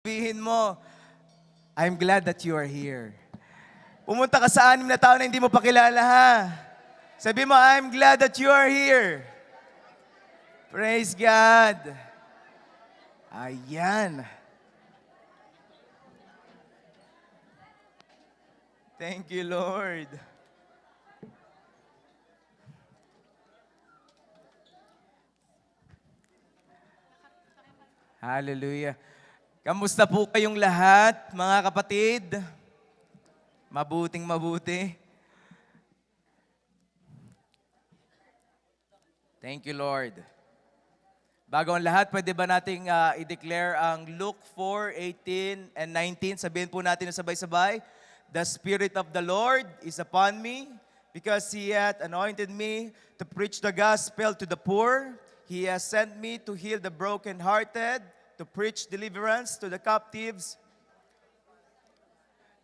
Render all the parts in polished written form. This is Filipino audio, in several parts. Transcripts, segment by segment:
Sabihin mo, I'm glad that you are here. Pumunta ka sa 6 na taon na hindi mo pa kilala, ha? Sabi mo, I'm glad that you are here. Praise God. Ayan. Thank you, Lord. Hallelujah. Kamusta po kayong lahat, mga kapatid? Mabuting mabuti. Thank you, Lord. Bago ang lahat, pwede ba nating i-declare ang Luke 4:18 and 19? Sabihin po natin na sabay-sabay. The Spirit of the Lord is upon me because He hath anointed me to preach the gospel to the poor. He has sent me to heal the brokenhearted, to preach deliverance to the captives,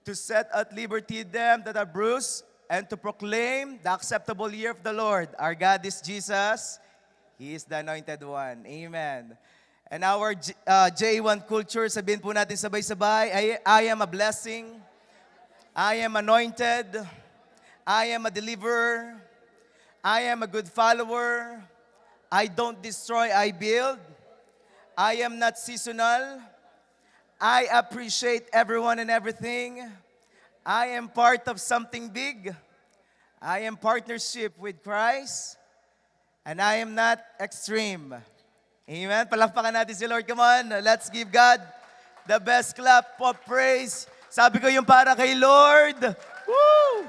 to set at liberty them that are bruised, and to proclaim the acceptable year of the Lord. Our God is Jesus. He is the Anointed One. Amen. And our J1 culture, sabihin po natin sabay-sabay, I am a blessing. I am anointed. I am a deliverer. I am a good follower. I don't destroy, I build. I am not seasonal. I appreciate everyone and everything. I am part of something big. I am partnership with Christ. And I am not extreme. Amen. Palakpakan natin si Lord. Come on, let's give God the best clap of praise. Sabi ko yung para kay Lord. Woo!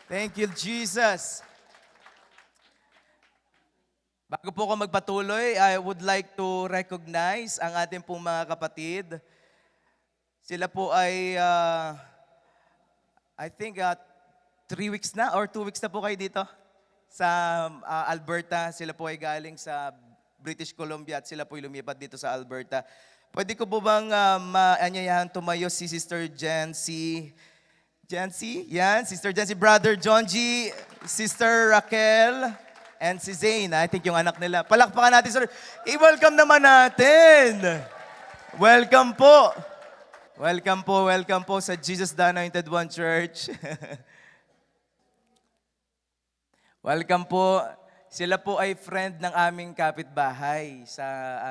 Thank you, Jesus. Bago po ako magpatuloy, I would like to recognize ang ating pong mga kapatid. Sila po ay, I think, 3 weeks na or 2 weeks na po kayo dito sa Alberta. Sila po ay galing sa British Columbia at sila po ay lumipat dito sa Alberta. Pwede ko po bang maanyayahan tumayo si Sister Jency? Jency? Yan, Sister Jency, Brother John G, Sister Raquel, and si Zane, I think yung anak nila. Palakpakan natin, sir. I-welcome naman natin. Welcome po. Welcome po sa Jesus the Anointed One Church. Welcome po. Sila po ay friend ng aming kapitbahay sa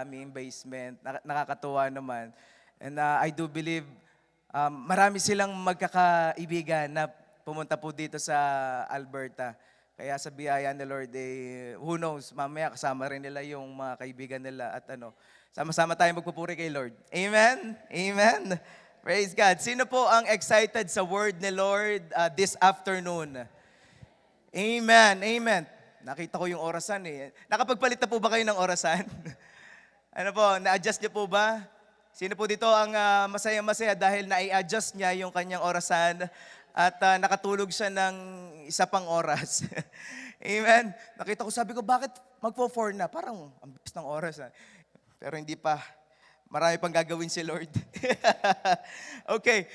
aming basement. Nakakatuwa naman. And I do believe marami silang magkakaibigan na pumunta po dito sa Alberta. Kaya sa biyaya ni Lord, who knows, mamaya kasama rin nila yung mga kaibigan nila at sama-sama tayo magpupuri kay Lord. Amen? Amen? Praise God. Sino po ang excited sa word ni Lord this afternoon? Amen. Amen. Nakita ko yung orasan eh. Nakapagpalit na po ba kayo ng orasan? Ano po, na-adjust niyo po ba? Sino po dito ang masaya-masaya dahil na-i-adjust niya yung kanyang orasan at nakatulog siya ng 1 pang oras. Amen. Nakita ko, sabi ko, bakit magpo-4 na? Parang ang bilis ng oras. Pero hindi pa. Marami pang gagawin si Lord. Okay.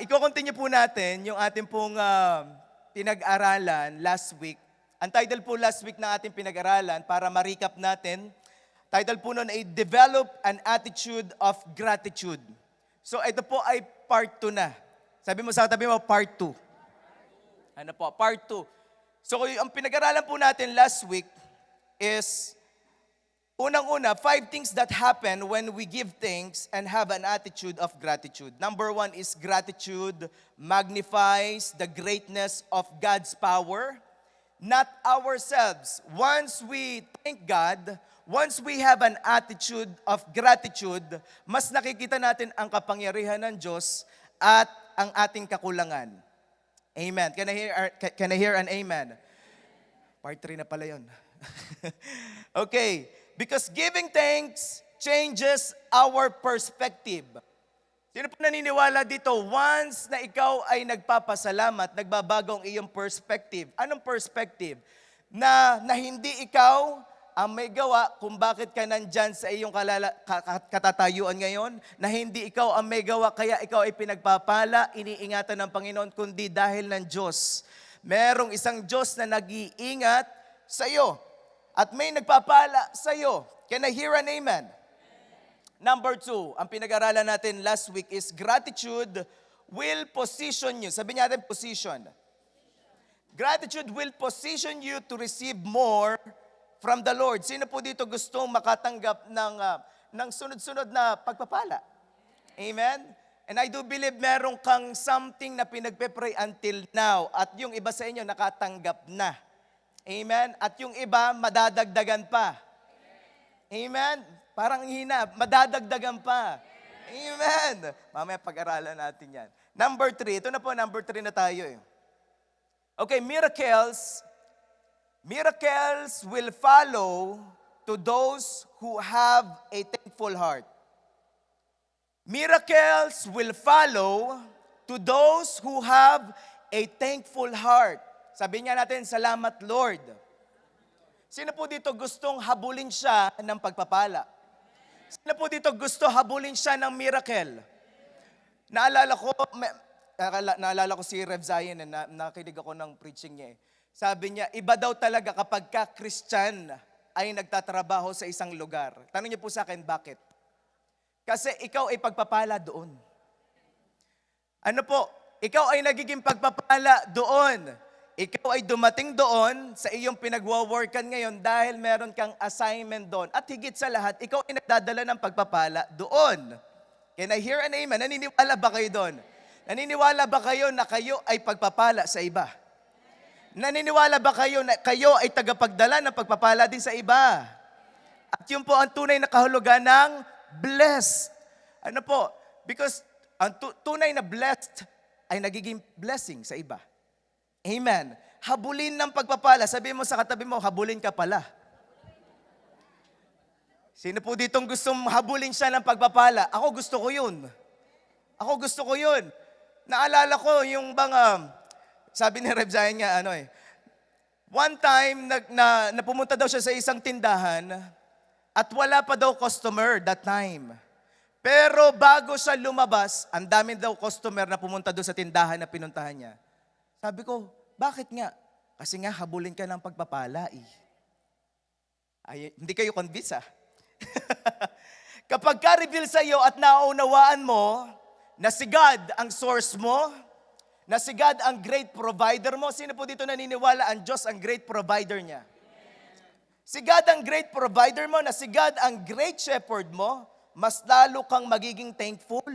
Iko-continue po natin yung ating pong pinag-aralan last week. Ang title po last week na ating pinag-aralan, para ma-recap natin, title po nun ay Develop an Attitude of Gratitude. So ito po ay part 2 na. Sabi mo sa tabi mo, part 2. Ano po, part 2. So ang pinag-aralan po natin last week is, unang-una, 5 things that happen when we give thanks and have an attitude of gratitude. Number 1 is gratitude magnifies the greatness of God's power, not ourselves. Once we thank God, once we have an attitude of gratitude, mas nakikita natin ang kapangyarihan ng Diyos at ang ating kakulangan. Amen. Can I hear an amen? Part 3 na pala yun. Okay. Because giving thanks changes our perspective. Sino po naniniwala dito? Once na ikaw ay nagpapasalamat, nagbabago ang iyong perspective. Anong perspective? Na hindi ikaw ang may gawa kung bakit ka nandyan sa iyong katatayuan ngayon, na hindi ikaw ang may gawa kaya ikaw ay pinagpapala, iniingatan ng Panginoon, kundi dahil ng Diyos. Merong isang Diyos na nag-iingat sa iyo at may nagpapala sa iyo. Can I hear an amen? Number 2, ang pinag-aralan natin last week is gratitude will position you. Sabi niya natin, position. Gratitude will position you to receive more from the Lord. Sino po dito gustong makatanggap ng sunod-sunod na pagpapala? Amen? And I do believe meron kang something na pinagpe-pray until now at yung iba sa inyo nakatanggap na. Amen? At yung iba madadagdagan pa. Amen? Parang hina, madadagdagan pa. Amen? Mamaya pag-aralan natin yan. Number 3, ito na po, number 3 na tayo eh. Okay, miracles will follow to those who have a thankful heart. Miracles will follow to those who have a thankful heart. Sabi nga natin, salamat Lord. Sino po dito gustong habulin siya ng pagpapala? Sino po dito gusto habulin siya ng miracle? Naalala ko si Rev Zion, nakinig ako ng preaching niya. Sabi niya, iba daw talaga kapag ka-Christian ay nagtatrabaho sa isang lugar. Tanong niyo po sa akin, bakit? Kasi ikaw ay pagpapala doon. Ano po? Ikaw ay nagiging pagpapala doon. Ikaw ay dumating doon sa iyong pinagwo-workan ngayon dahil meron kang assignment doon. At higit sa lahat, ikaw ay nagdadala ng pagpapala doon. Can I hear an amen? Naniniwala ba kayo doon? Naniniwala ba kayo na kayo ay pagpapala sa iba? Naniniwala ba kayo na kayo ay tagapagdala ng pagpapala din sa iba? At yun po ang tunay na kahulugan ng blessed. Ano po? Because ang tunay na blessed ay nagiging blessing sa iba. Amen. Habulin ng pagpapala. Sabi mo sa katabi mo, habulin ka pala. Sino po ditong gustong habulin siya ng pagpapala? Ako gusto ko yun. Ako gusto ko yun. Naalala ko yung sabi ni Rev Zion nga, one time, napumunta daw siya sa isang tindahan at wala pa daw customer that time. Pero bago siya lumabas, ang dami daw customer na pumunta doon sa tindahan na pinuntahan niya. Sabi ko, bakit nga? Kasi nga, habulin ka ng pagpapala eh. Ay, hindi kayo convince ah. Kapag ka-reveal sa iyo at naunawaan mo na si God ang source mo, na si God ang great provider mo, sino po dito naniniwala ang Diyos ang great provider niya? Si God ang great provider mo, na si God ang great shepherd mo, mas lalo kang magiging thankful.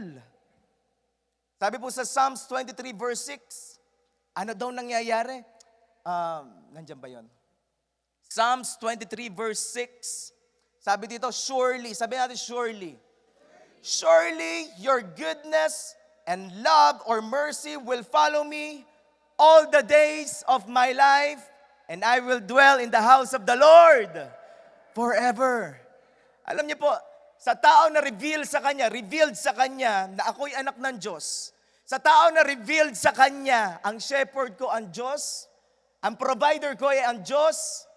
Sabi po sa Psalms 23 verse 6, ano daw nangyayari? Nandiyan ba yun? Psalms 23 verse 6, sabi dito, surely, sabi natin surely. Surely your goodness and love or mercy will follow me all the days of my life, and I will dwell in the house of the Lord forever. Alam niyo po, sa tao na revealed sa kanya na ako'y anak ng Diyos, sa tao na revealed sa kanya, ang shepherd ko ang Diyos, ang provider ko ay ang Diyos,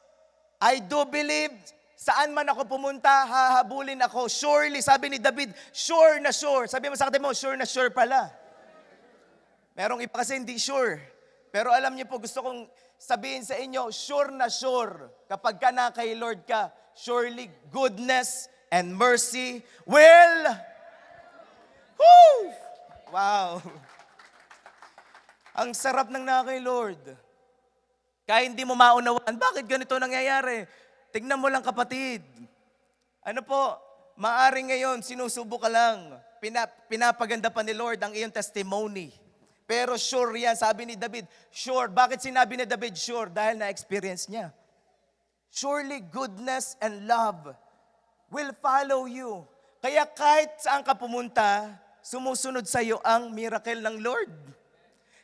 I do believe, saan man ako pumunta, hahabulin ako. Surely, sabi ni David, sure na sure. Sabi mo sa katabi mo, sure na sure pala. Merong iba kasi hindi sure. Pero alam niyo po, gusto kong sabihin sa inyo, sure na sure. Kapag ka na kay Lord ka, surely goodness and mercy will... Woo! Wow! Ang sarap ng na kay Lord. Kaya hindi mo maunawaan, bakit ganito nangyayari? Tignan mo lang kapatid. Ano po, maaring ngayon, sinusubo ka lang. Pinapaganda pa ni Lord ang iyong testimony. Pero sure yan, sabi ni David, sure. Bakit sinabi ni David sure? Dahil na-experience niya. Surely goodness and love will follow you. Kaya kahit saan ka pumunta, sumusunod sa iyo ang miracle ng Lord.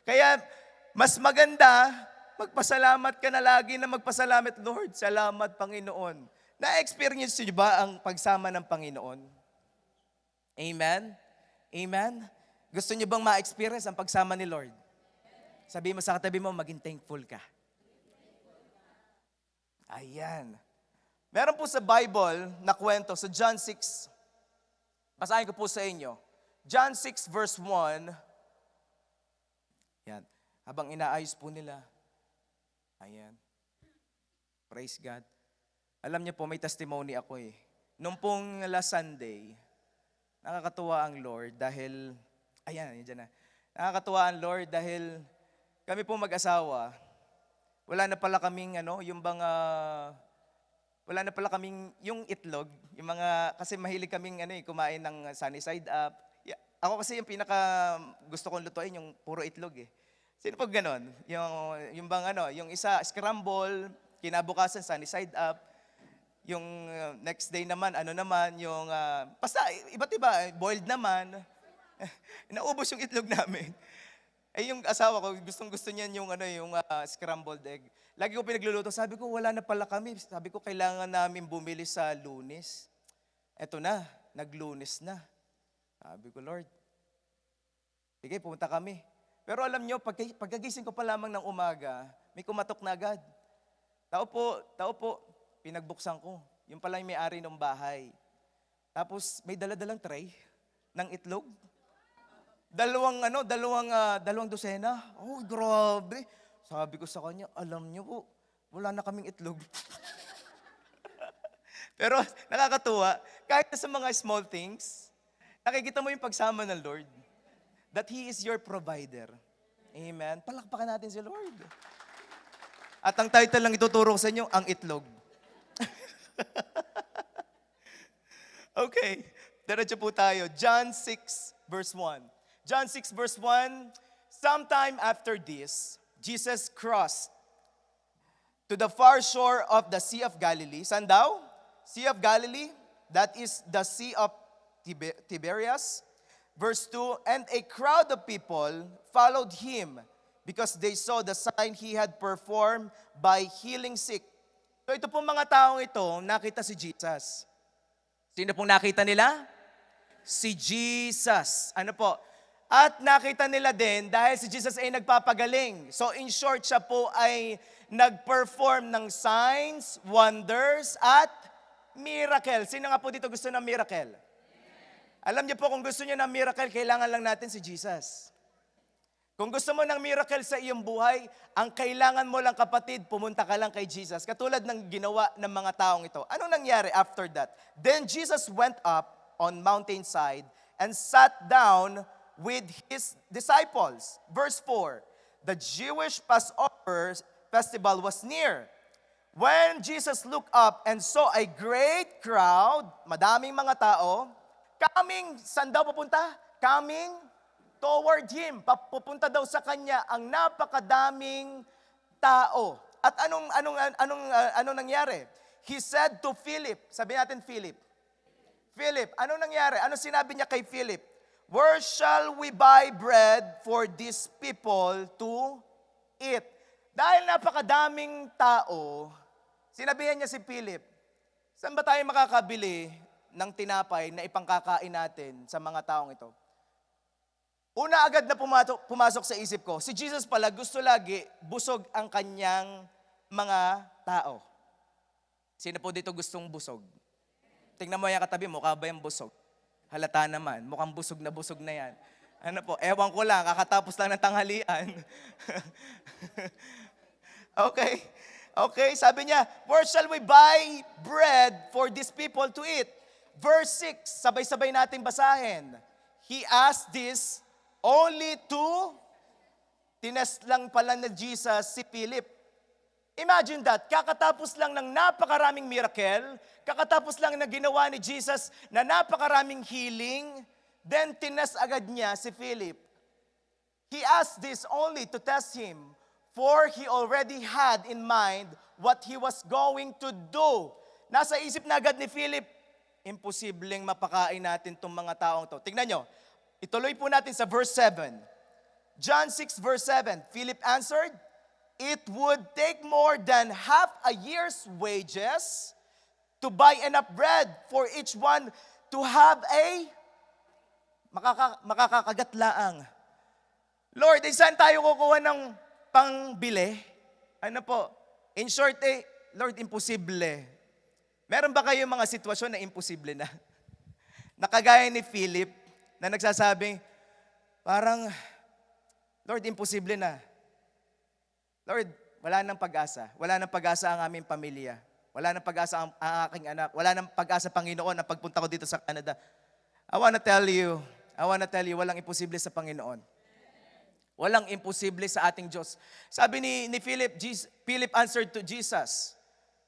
Kaya mas maganda, magpasalamat ka na lagi na magpasalamat, Lord. Salamat, Panginoon. Na-experience niyo ba ang pagsama ng Panginoon? Amen? Amen? Gusto niyo bang ma-experience ang pagsama ni Lord? Sabi mo sa katabi mo, maging thankful ka. Ayan. Meron po sa Bible na kwento sa John 6. Basahin ko po sa inyo. John 6 verse 1. Yan. Habang inaayos po nila. Ayan. Praise God. Alam niyo po, may testimony ako eh. Nung pong last Sunday, nakakatuwa ang Lord dahil, ayan, yun dyan na. Nakakatuwa ang Lord dahil kami po mag-asawa, wala na pala kaming yung bang wala na pala kaming yung itlog, yung mga kasi mahilig kaming kumain ng sunny side up. Ako kasi yung pinaka gusto kong lutuin yung puro itlog eh. Sino pag ganon? Yung bang yung isa scramble, kinabukasan sunny side up. Yung next day naman yung basta iba't iba, boiled naman. Naubos yung itlog namin. Eh yung asawa ko, gustong-gusto niyan yung yung scrambled egg. Lagi ko pinagluluto, sabi ko wala na pala kami. Sabi ko kailangan namin bumili sa Lunes. Eto na, naglunes na. Sabi ko, Lord, sige, pumunta kami. Pero alam nyo, pagkagising ko pa lamang ng umaga, may kumatok na agad. Tao po, pinagbuksan ko. Yung pala yung may-ari ng bahay. Tapos may daladalang tray ng itlog. Dalawang dosena. Oh, grabe. Sabi ko sa kanya, alam niyo po, wala na kaming itlog. Pero nakakatuwa, kahit sa mga small things, nakikita mo yung pagsama ng Lord. That He is your provider. Amen. Palakpakan natin si Lord. At ang title lang ituturo ko sa inyo, ang itlog. Okay, diretso po tayo. John 6 verse 1. John 6 verse 1, sometime after this, Jesus crossed to the far shore of the Sea of Galilee. Saan daw? Sea of Galilee, that is the Sea of Tiberias. Verse 2, and a crowd of people followed him because they saw the sign he had performed by healing sick. So ito pong mga taong ito, nakita si Jesus. Sino pong nakita nila? Si Jesus. Ano po? At nakita nila din dahil si Jesus ay nagpapagaling. So in short, siya po ay nag-perform ng signs, wonders, at miracle. Sino nga po dito gusto ng miracle? Alam niyo po, kung gusto niyo ng miracle, kailangan lang natin si Jesus. Kung gusto mo ng miracle sa iyong buhay, ang kailangan mo lang kapatid, pumunta ka lang kay Jesus. Katulad ng ginawa ng mga taong ito. Anong nangyari after that? Then Jesus went up on mountainside and sat down with his disciples. Verse 4, the Jewish Passover festival was near. When Jesus looked up and saw a great crowd, madaming mga tao, coming, saan daw pupunta? Coming toward him. Pupunta daw sa kanya ang napakadaming tao. At anong nangyari? He said to Philip, sabi natin Philip, anong nangyari? Ano sinabi niya kay Philip? Where shall we buy bread for these people to eat? Dahil napakadaming tao, sinabihan niya si Philip, saan ba tayo makakabili ng tinapay na ipangkakain natin sa mga taong ito? Una agad na pumasok sa isip ko, si Jesus pala gusto lagi busog ang kanyang mga tao. Sino po dito gustong busog? Tingnan mo yung katabi, mukha ba yung busog? Halata naman, mukhang busog na yan. Ano po, ewan ko lang, kakatapos lang ng tanghalian. Okay, sabi niya, where shall we buy bread for these people to eat? Verse 6, sabay-sabay nating basahin. He asked this only to, tinest lang pala na Jesus si Philip. Imagine that, kakatapos lang ng napakaraming miracle, kakatapos lang na ginawa ni Jesus na napakaraming healing, then tinest agad niya si Philip. He asked this only to test him, for he already had in mind what he was going to do. Nasa isip na agad ni Philip, imposibleng mapakain natin itong mga taong to. Tingnan nyo, ituloy po natin sa verse 7. John 6 verse 7, Philip answered, it would take more than half a year's wages to buy enough bread for each one to have a makakakagatlaang. Lord, saan tayo kukuha ng pangbili? Ano po? In short, Lord, imposible. Meron ba kayong mga sitwasyon na imposible na? Nakagaya ni Philip na nagsasabing, parang, Lord, imposible na. Lord, wala nang pag-asa. Wala nang pag-asa ang aming pamilya. Wala nang pag-asa ang aking anak. Wala nang pag-asa, Panginoon, ang pagpunta ko dito sa Canada. I wanna tell you, walang imposible sa Panginoon. Walang imposible sa ating Diyos. Sabi ni Philip, Philip answered to Jesus,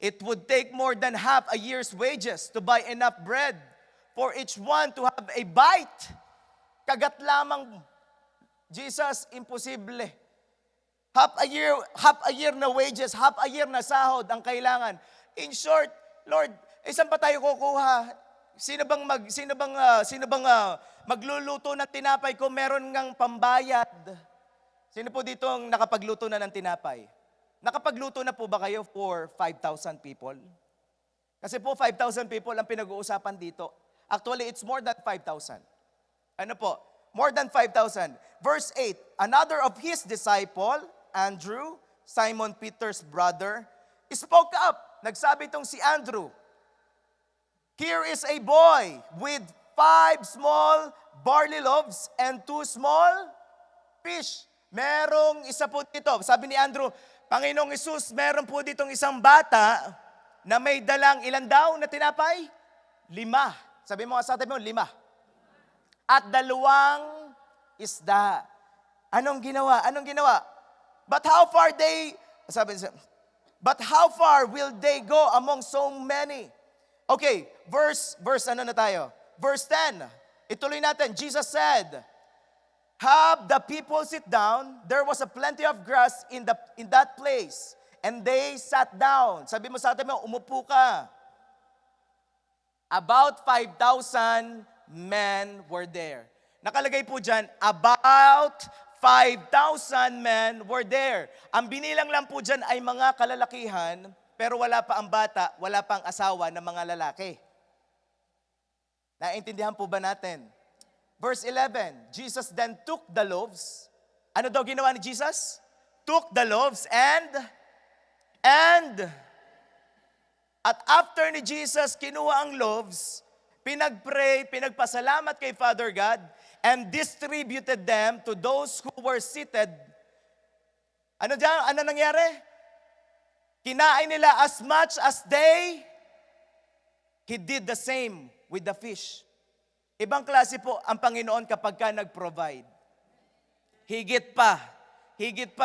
"It would take more than half a year's wages to buy enough bread for each one to have a bite." Kagat lamang, Jesus, imposible. Half a year na wages, half a year na sahod ang kailangan. In short, Lord, saan pa tayo kukuha? Sino bang magluluto ng tinapay kung meron ngang pambayad? Sino po dito ang nakapagluto na ng tinapay? Nakapagluto na po ba kayo for 5,000 people? Kasi po 5,000 people ang pinag-uusapan dito. Actually, it's more than 5,000. Ano po? More than 5,000. Verse 8, another of his disciple, Andrew, Simon Peter's brother, spoke up. Nagsabi itong si Andrew, "Here is a boy with 5 small barley loaves and 2 small fish." Merong isa po dito. Sabi ni Andrew, "Panginoong Hesus, meron po ditong isang bata na may dalang ilan daw na tinapay? 5. Sabi mo sa atin mo, 5. At 2 isda." Anong ginawa? But how far will they go among so many? Okay, verse ano na tayo? Verse 10. Ituloy natin. Jesus said, "Have the people sit down. There was a plenty of grass in that place, and they sat down." Sabi mo sa atin mo, umupo ka. About 5,000 men were there. Nakalagay po dyan, about 5,000 men were there. Ang binilang lang po dyan ay mga kalalakihan, pero wala pa ang bata, wala pa ang asawa ng mga lalaki. Naintindihan po ba natin? Verse 11, Jesus then took the loaves. Ano daw ginawa ni Jesus? Took the loaves and at after ni Jesus kinuha ang loaves, pinagpray, pinagpasalamat kay Father God, and distributed them to those who were seated. Ano nangyari? Kinain nila as much as He did the same with the fish. Ibang klase po ang Panginoon kapag ka nag-provide. Higit pa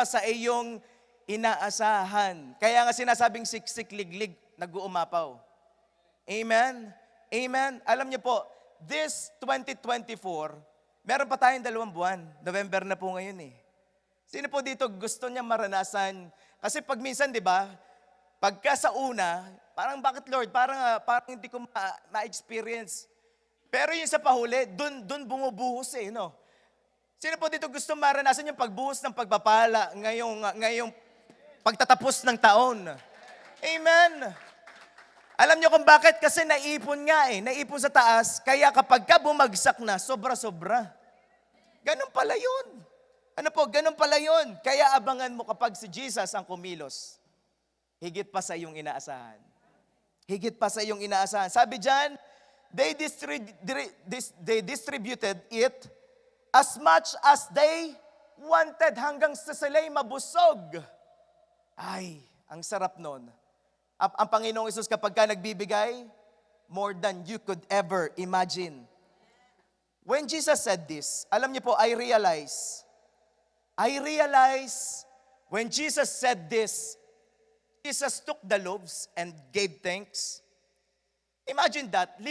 sa iyong inaasahan. Kaya nga sinasabing siksik, liglig, nag-uumapaw. Amen? Amen? Alam niyo po, this 2024, meron pa tayong 2 buwan. November na po ngayon eh. Sino po dito gusto niya maranasan? Kasi pag minsan, di ba, pagka sa una, parang bakit Lord? Parang hindi ko ma-experience. Pero yung sa pahuli, dun bumubuhos eh, no? Sino po dito gusto maranasan yung pagbuhos ng pagpapala ngayong pagtatapos ng taon? Amen! Alam niyo kung bakit? Kasi naipon nga eh. Naipon sa taas. Kaya kapag ka bumagsak na, sobra-sobra. Ganun pala yun. Ano po? Ganun pala yun. Kaya abangan mo kapag si Jesus ang kumilos. Higit pa sa iyong inaasahan. Higit pa sa iyong inaasahan. Sabi dyan, they distributed it as much as they wanted hanggang sa sila'y mabusog. Ay, ang sarap nun. Ang Panginoong Hesus kapag ka nagbibigay, more than you could ever imagine. When Jesus said this, alam niyo po, I realize, when Jesus said this, Jesus took the loaves and gave thanks. Imagine that, 5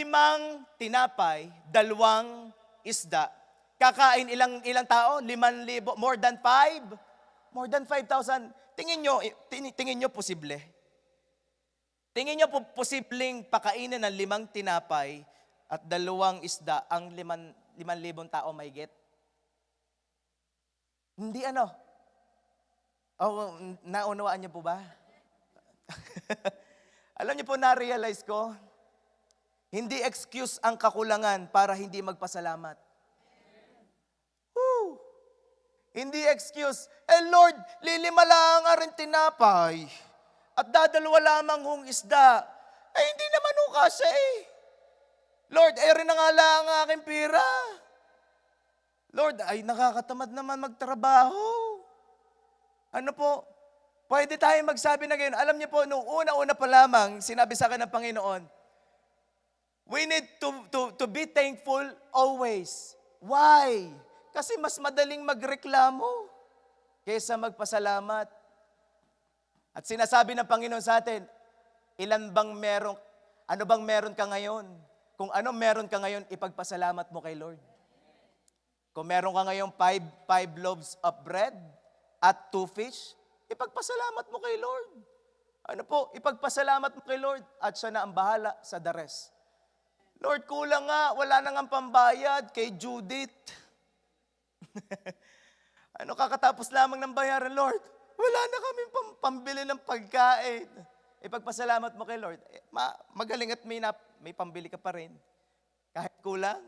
tinapay, 2 isda. Kakain ilang tao? 5,000, more than 5,000. Tingin nyo posible? Tingin nyo po posibleng pakainin ng 5 tinapay at 2 isda ang 5,000 tao mahigit? Hindi ano? Oh, naunawaan niyo po ba? Alam niyo po, na-realize ko, hindi excuse ang kakulangan para hindi magpasalamat. Woo! Hindi excuse. Lord, 5 lang nga rin tinapay. At 2 lamang hong isda. Hindi naman ho kasi eh. Lord, rin na nga lang ang aking pira. Lord, nakakatamad naman magtrabaho. Ano po? Pwede tayo magsabi na ngayon. Alam niyo po, nung una-una pa lamang, sinabi sa akin ng Panginoon, We need to be thankful always. Why? Kasi mas madaling magreklamo kaysa magpasalamat. At sinasabi ng Panginoon sa atin, ano bang meron ka ngayon? Kung ano meron ka ngayon, ipagpasalamat mo kay Lord. Kung meron ka ngayon five loaves of bread at 2 fish, ipagpasalamat mo kay Lord. Ipagpasalamat mo kay Lord at siya na ang bahala sa the rest. Lord, kulang nga, wala na nga pambayad kay Judith. Kakatapos lamang ng bayaran, Lord? Wala na kaming pambili ng pagkain. Ipagpasalamat mo kay Lord. Magaling at may pambili ka pa rin. Kahit kulang,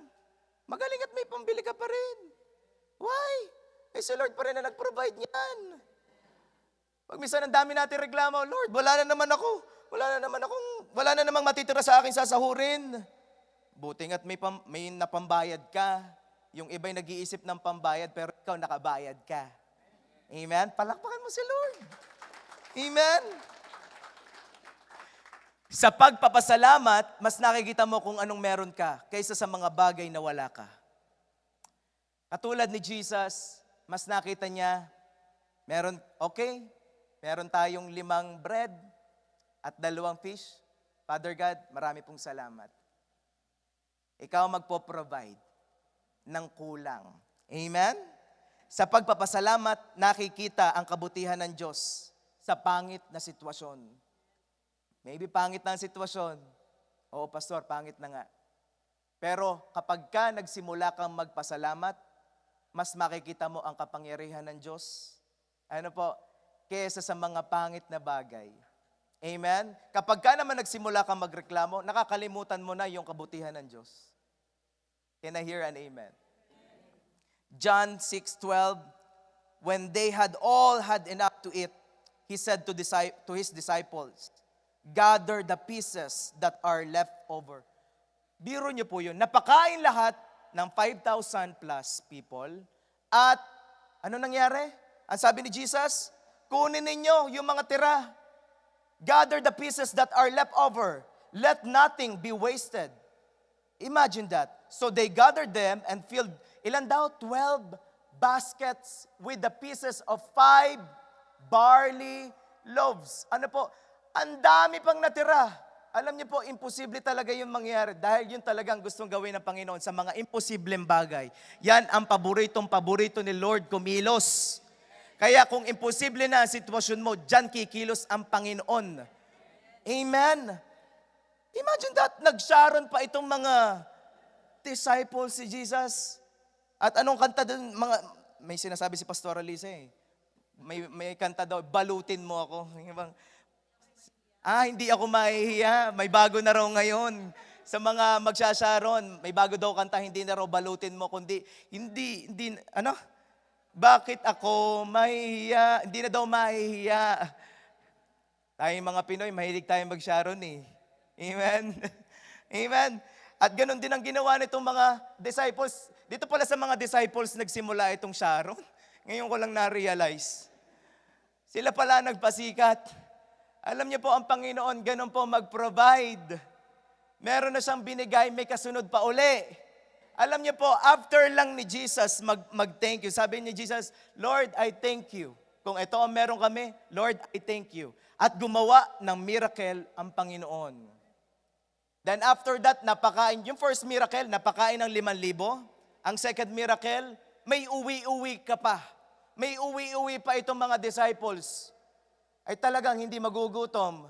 magaling at may pambili ka pa rin. Why? Si Lord pa rin na nag-provide niyan. Pag minsan ang dami natin reklamo, Lord, wala na namang matitira sa akin sasahurin. Buti nga't may napambayad ka. Yung iba'y nag-iisip ng pambayad, pero ikaw nakabayad ka. Amen? Palakpakan mo si Lord. Amen? Sa pagpapasalamat, mas nakikita mo kung anong meron ka kaysa sa mga bagay na wala ka. Katulad ni Jesus, mas nakita niya, meron tayong 5 bread at 2 fish. Father God, marami pong salamat. Ikaw magpo-provide ng kulang. Amen? Sa pagpapasalamat, nakikita ang kabutihan ng Diyos sa pangit na sitwasyon. Maybe pangit na ang sitwasyon. Oo, pastor, pangit na nga. Pero kapag ka nagsimula kang magpasalamat, mas makikita mo ang kapangyarihan ng Diyos. Kesa sa mga pangit na bagay. Amen? Kapag ka naman nagsimula kang magreklamo, nakakalimutan mo na yung kabutihan ng Diyos. Can I hear an amen? John 6:12, when they had all had enough to eat, he said to his disciples, gather the pieces that are left over. Biro niyo po yun. Napakain lahat ng 5,000 plus people. At ano nangyari? Ang sabi ni Jesus, kunin ninyo yung mga tira. Gather the pieces that are left over. Let nothing be wasted. Imagine that. So they gathered them and filled, ilan daw? 12 baskets with the pieces of 5 barley loaves. Ang dami pang natira. Alam niyo po, imposible talaga yung mangyari dahil yun talagang gustong gawin ng Panginoon sa mga imposibleng bagay. Yan ang paborito ni Lord kumilos. Kaya kung imposible na ang sitwasyon mo, dyan kikilos ang Panginoon. Amen? Imagine that, nag-Sharon pa itong mga disciples si Jesus. At anong kanta doon? May sinasabi si Pastor Alisa May kanta daw, balutin mo ako. Hindi ako mahihiya. May bago na raw ngayon. Sa mga magsasharon, may bago daw kanta, hindi na raw balutin mo, kundi, bakit ako mahihiya? Hindi na daw mahihiya. Tayong mga Pinoy, mahilig tayong mag-Sharon Amen? Amen? At ganun din ang ginawa nitong mga disciples. Dito pala sa mga disciples nagsimula itong Sharon. Ngayon ko lang na-realize. Sila pala nagpasikat. Alam niyo po, ang Panginoon, ganun po mag-provide. Meron na siyang binigay, may kasunod pa uli. Alam niyo po, after lang ni Jesus mag-thank you, sabi ni Jesus, Lord, I thank you. Kung ito ang meron kami, Lord, I thank you. At gumawa ng miracle ang Panginoon. Then after that, yung first miracle, napakain ng 5,000. Ang second miracle, may uwi-uwi ka pa. May uwi-uwi pa itong mga disciples. Ay talagang hindi magugutom.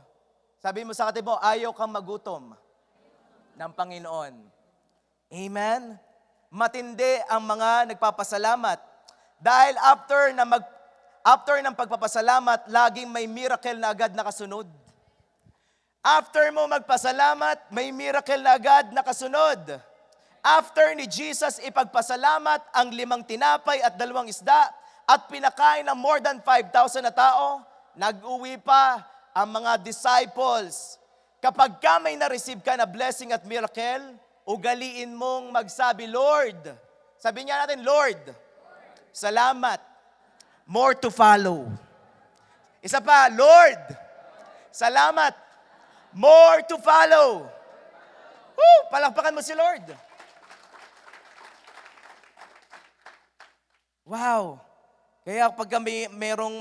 Sabi mo sa katibo, ayaw kang magutom ng Panginoon. Amen? Matindi ang mga nagpapasalamat. Dahil after ng pagpapasalamat, laging may miracle na agad nakasunod. After mo magpasalamat, may miracle na agad nakasunod. After ni Jesus ipagpasalamat ang 5 tinapay at 2 isda at pinakain ng more than 5,000 na tao, nag-uwi pa ang mga disciples. Kapag ka may na-receive ka na blessing at miracle, ugaliin mong magsabi, Lord. Sabi niya natin, Lord, salamat. More to follow. Isa pa, Lord, salamat. More to follow. Woo! Palakpakan mo si Lord. Wow! Kaya pag merong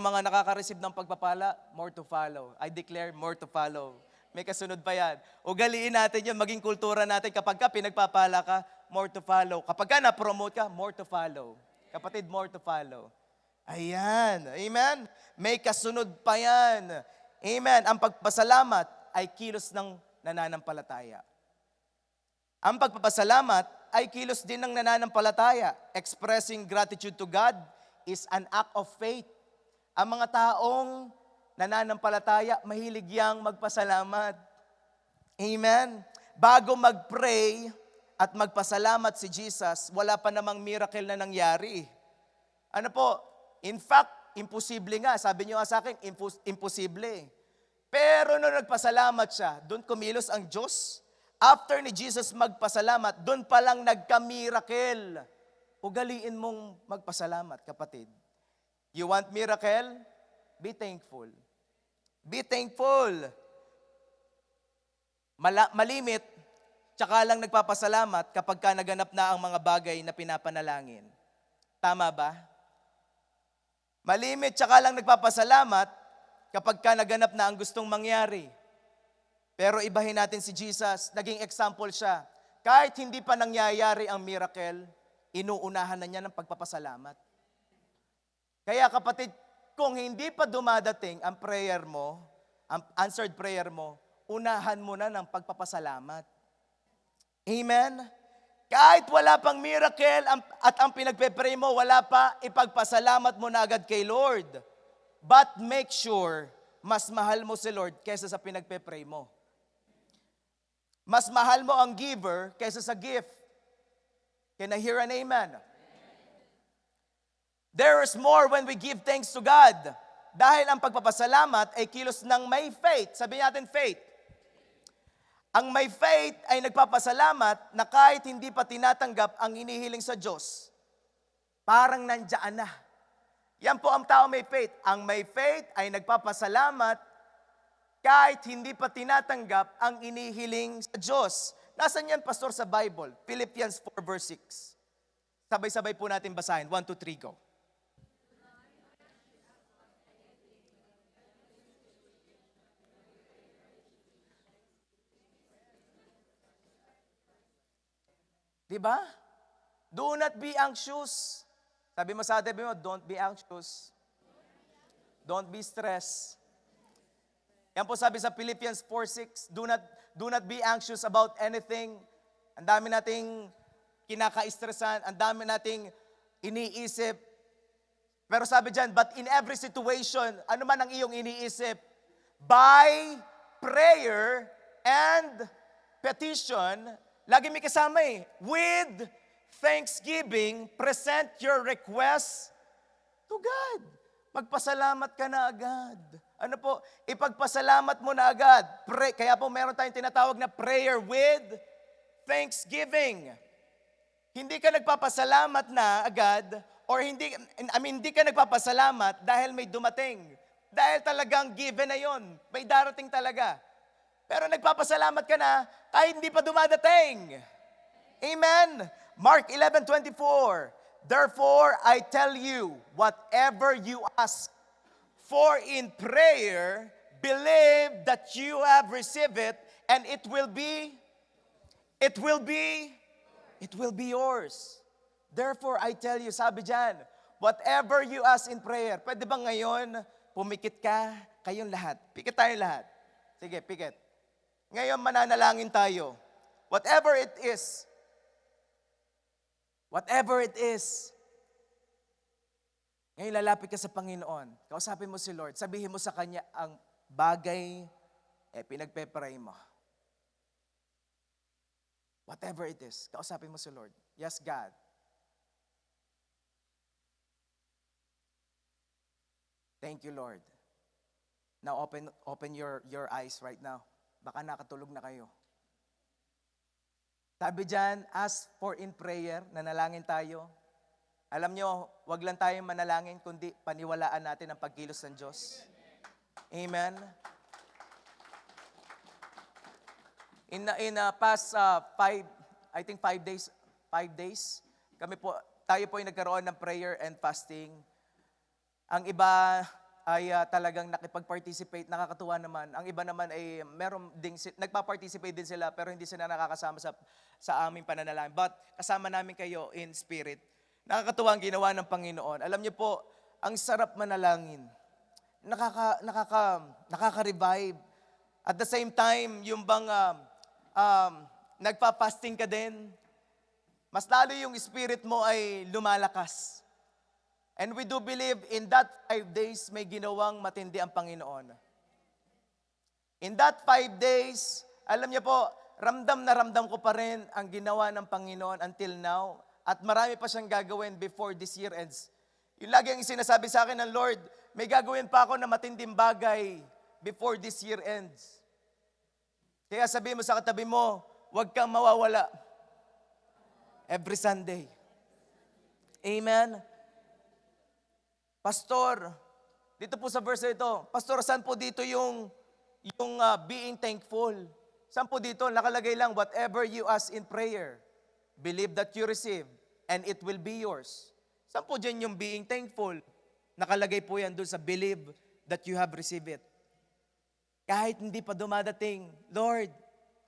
mga nakaka-receive ng pagpapala, more to follow. I declare more to follow. May kasunod pa yan. Ugaliin natin yun, maging kultura natin. Kapag ka pinagpapala ka, more to follow. Kapag ka na-promote ka, more to follow. Kapatid, more to follow. Ayan. Amen? May kasunod pa yan. Amen. Ang pagpasalamat ay kilos ng nananampalataya. Ang pagpapasalamat ay kilos din ng nananampalataya. Expressing gratitude to God is an act of faith. Ang mga taong nananampalataya, mahilig yang magpasalamat. Amen? Bago mag-pray at magpasalamat si Jesus, wala pa namang miracle na nangyari. Ano po? In fact, imposible nga. Sabi niyo nga sa akin, imposible. Pero nung nagpasalamat siya, doon kumilos ang Diyos. After ni Jesus magpasalamat, doon pa lang nagka-miracle. Ugaliin mong magpasalamat, kapatid. You want miracle? Be thankful. Be thankful. Malimit, tsaka lang nagpapasalamat kapag ka naganap na ang mga bagay na pinapanalangin. Tama ba? Malimit, tsaka lang nagpapasalamat kapag ka naganap na ang gustong mangyari. Pero ibahin natin si Jesus, naging example siya. Kahit hindi pa nangyayari ang miracle, inuunahan na niya ng pagpapasalamat. Kaya kapatid, kung hindi pa dumadating ang prayer mo, ang answered prayer mo, unahan mo na ng pagpapasalamat. Amen? Kahit wala pang miracle at ang pinagpe-pray mo, wala pa, ipagpasalamat mo na agad kay Lord. But make sure, mas mahal mo si Lord kaysa sa pinagpe-pray mo. Mas mahal mo ang giver kaysa sa gift. Can I hear an amen? There is more when we give thanks to God. Dahil ang pagpapasalamat ay kilos ng may faith. Sabi natin faith. Ang may faith ay nagpapasalamat na kahit hindi pa tinatanggap ang inihiling sa Diyos, parang nandiyan na. Yan po ang tao may faith. Ang may faith ay nagpapasalamat kahit hindi pa tinatanggap ang inihiling sa Diyos. Nasaan yan, Pastor, sa Bible? Philippians 4 verse 6. Sabay-sabay po natin basahin. 1, 2, 3, go. Diba? Do not be anxious. Sabi mo sa tabi mo, don't be anxious. Don't be stressed. Yan po sabi sa Philippians 4:6, do not be anxious about anything. Ang dami nating kinaka-stressan, ang dami nating iniisip. Pero sabi diyan, but in every situation, ano man ang iyong iniisip, by prayer and petition, lagi may kasama with thanksgiving, present your requests to God. Magpasalamat ka na agad. Ano po? Ipagpasalamat mo na agad. Kaya po meron tayong tinatawag na prayer with thanksgiving. Hindi ka nagpapasalamat na agad or hindi ka nagpapasalamat dahil may dumating. Dahil talagang given na yon. May darating talaga. Pero nagpapasalamat ka na kahit hindi pa dumadating. Amen? Mark 11:24. Therefore, I tell you, whatever you ask for in prayer, believe that you have received it, and it will be yours. Therefore, I tell you, sabi dyan, whatever you ask in prayer, pwede ba ngayon, pumikit ka, kayong lahat? Pikit tayo lahat. Sige, pikit. Ngayon, mananalangin tayo. Whatever it is, ngayon lalapit ka sa Panginoon, kausapin mo si Lord, sabihin mo sa Kanya ang bagay, pinagpe-pray mo. Whatever it is, kausapin mo si Lord. Yes, God. Thank you, Lord. Now open your eyes right now. Baka nakatulog na kayo. Sabi dyan, ask for in prayer, nanalangin tayo. Alam nyo, wag lang tayong manalangin, kundi paniwalaan natin ang pagkilos ng Diyos. Amen. In past I think 5 days, tayo po ay nagkaroon ng prayer and fasting. Ang iba ay talagang nakipag-participate, nakakatuwa naman. Ang iba naman ay nagpa-participate din sila pero hindi sila nakakasama sa aming pananalangin. But kasama namin kayo in spirit. Nakakatuwa ang ginawa ng Panginoon. Alam niyo po, ang sarap manalangin. Nakaka-revive. At the same time, yung bang nagpa-fasting ka din, mas lalo yung spirit mo ay lumalakas. And we do believe in that 5 days may ginawang matindi ang Panginoon. In that 5 days, alam niyo po, ramdam na ramdam ko pa rin ang ginawa ng Panginoon until now. At marami pa siyang gagawin before this year ends. Yung lagi ang sinasabi sa akin ng Lord, may gagawin pa ako na matinding bagay before this year ends. Kaya sabi mo sa katabi mo, huwag kang mawawala. Every Sunday. Amen? Pastor, dito po sa verse ito, Pastor, saan po dito yung being thankful? Saan po dito? Nakalagay lang, whatever you ask in prayer, believe that you receive, and it will be yours. Saan po dyan yung being thankful? Nakalagay po yan doon sa believe that you have received it. Kahit hindi pa dumadating, Lord,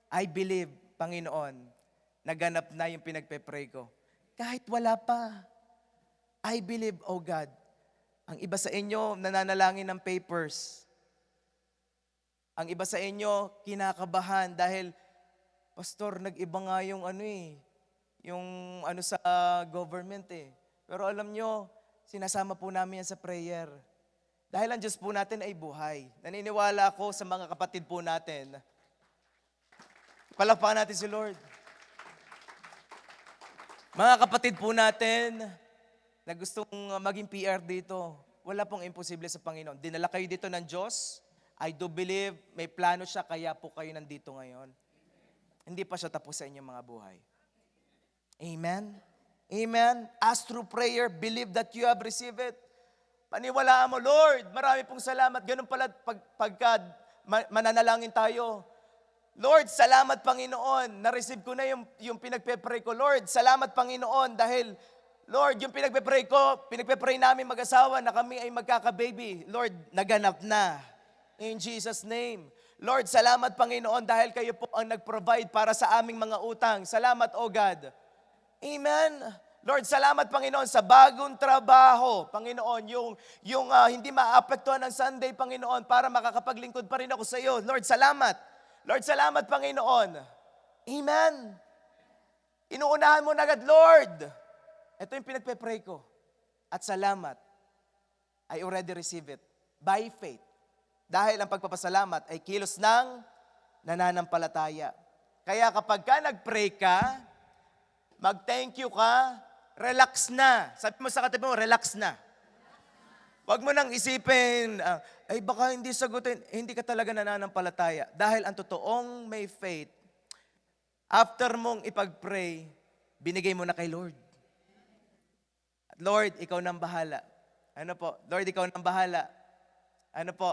I believe, Panginoon, naganap na yung pinagpe-pray ko. Kahit wala pa, I believe, oh God. Ang iba sa inyo, nananalangin ng papers. Ang iba sa inyo, kinakabahan dahil, Pastor, nag-iba nga yung sa government eh. Pero alam nyo, sinasama po namin yan sa prayer. Dahil ang Diyos po natin ay buhay. Naniniwala ako sa mga kapatid po natin. Palakpakan natin si Lord. Mga kapatid po natin, na gustong maging PR dito, wala pong imposible sa Panginoon. Dinala kayo dito ng Diyos. I do believe may plano siya, kaya po kayo nandito ngayon. Hindi pa siya tapos sa inyong mga buhay. Amen? Amen? Ask through prayer, believe that you have received it. Paniwalaan mo, Lord, marami pong salamat. Ganun pala pagka mananalangin tayo. Lord, salamat Panginoon. Na-receive ko na yung pinagpe-pray ko. Lord, salamat Panginoon dahil Lord, yung pinagpe-pray namin mag-asawa na kami ay magkaka-baby. Lord, naganap na. In Jesus' name. Lord, salamat Panginoon dahil kayo po ang nag-provide para sa aming mga utang. Salamat, O God. Amen. Lord, salamat Panginoon sa bagong trabaho. Panginoon, yung hindi maapektuhan ng Sunday, Panginoon, para makakapaglingkod pa rin ako sa iyo. Lord, salamat. Lord, salamat Panginoon. Amen. Inuunahan mo na agad, Lord. Ito yung pinagpe-pray ko. At salamat, I already receive it by faith. Dahil ang pagpapasalamat ay kilos ng nananampalataya. Kaya kapag ka nag-pray ka, mag-thank you ka, relax na. Sabi mo sa katabi mo, relax na. Huwag mo nang isipin, ay baka hindi sagutin. Hindi ka talaga nananampalataya. Dahil ang totoong may faith, after mong ipag-pray, binigay mo na kay Lord. Lord, ikaw nang bahala. Ano po? Lord, ikaw nang bahala. Ano po?